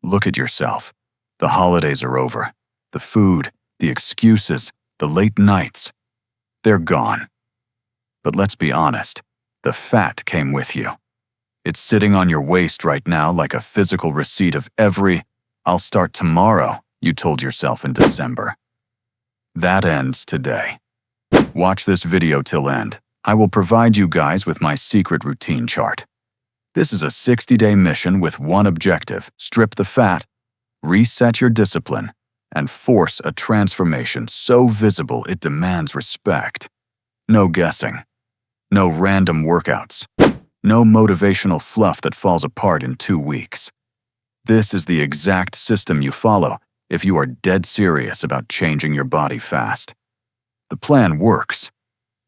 Look at yourself. The holidays are over. The food, the excuses, the late nights. They're gone. But let's be honest, the fat came with you. It's sitting on your waist right now like a physical receipt of every "I'll start tomorrow" you told yourself in December. That ends today. Watch this video till end. I will provide you guys with my secret routine chart. This is a 60-day mission with one objective: strip the fat, reset your discipline, and force a transformation so visible it demands respect. No guessing. No random workouts. No motivational fluff that falls apart in 2 weeks. This is the exact system you follow if you are dead serious about changing your body fast. The plan works.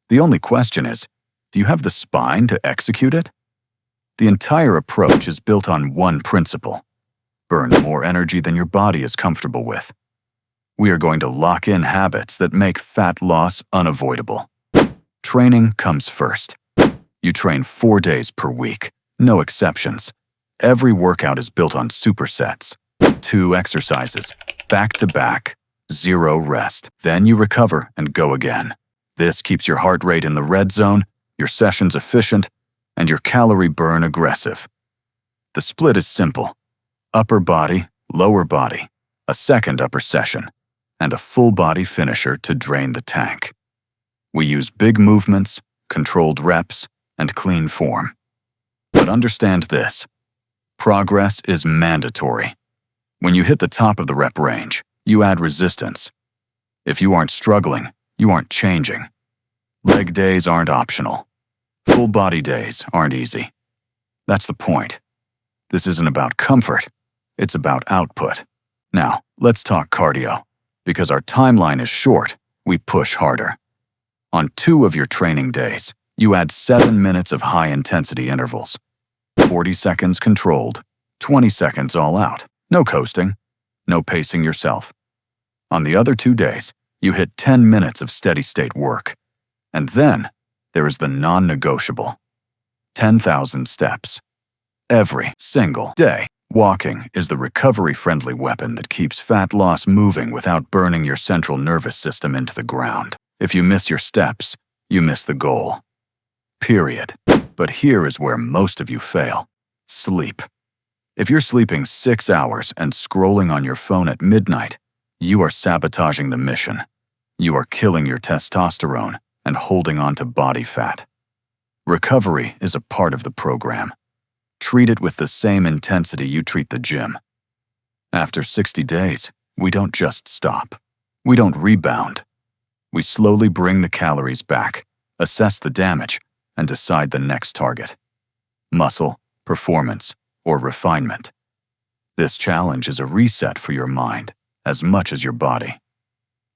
The only question is, do you have the spine to execute it? The entire approach is built on one principle: burn more energy than your body is comfortable with. We are going to lock in habits that make fat loss unavoidable. Training comes first. You train 4 days per week, no exceptions. Every workout is built on supersets. 2 exercises, back to back, 0 rest. Then you recover and go again. This keeps your heart rate in the red zone, your sessions efficient, and your calorie burn aggressive. The split is simple: upper body, lower body, a second upper session, and a full body finisher to drain the tank. We use big movements, controlled reps, and clean form. But understand this: progress is mandatory. When you hit the top of the rep range, you add resistance. If you aren't struggling, you aren't changing. Leg days aren't optional. Full body days aren't easy. That's the point. This isn't about comfort, it's about output. Now, let's talk cardio. Because our timeline is short, we push harder. On 2 of your training days, you add 7 minutes of high-intensity intervals. 40 seconds controlled, 20 seconds all out. No coasting, no pacing yourself. On the other 2 days, you hit 10 minutes of steady-state work. And then, there is the non-negotiable: 10,000 steps. Every single day. Walking is the recovery-friendly weapon that keeps fat loss moving without burning your central nervous system into the ground. If you miss your steps, you miss the goal. Period. But here is where most of you fail: sleep. If you're sleeping 6 hours and scrolling on your phone at midnight, you are sabotaging the mission. You are killing your testosterone and holding on to body fat. Recovery is a part of the program. Treat it with the same intensity you treat the gym. After 60 days, we don't just stop. We don't rebound. We slowly bring the calories back, assess the damage, and decide the next target: muscle, performance, or refinement. This challenge is a reset for your mind as much as your body.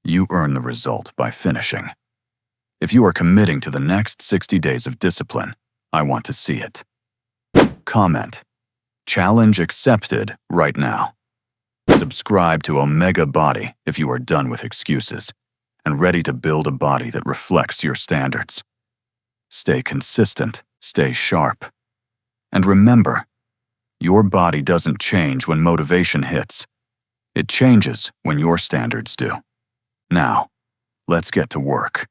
You earn the result by finishing. If you are committing to the next 60 days of discipline, I want to see it. Comment: "Challenge accepted" right now. Subscribe to Omega Body if you are done with excuses and ready to build a body that reflects your standards. Stay consistent, stay sharp. And remember, your body doesn't change when motivation hits. It changes when your standards do. Now, let's get to work.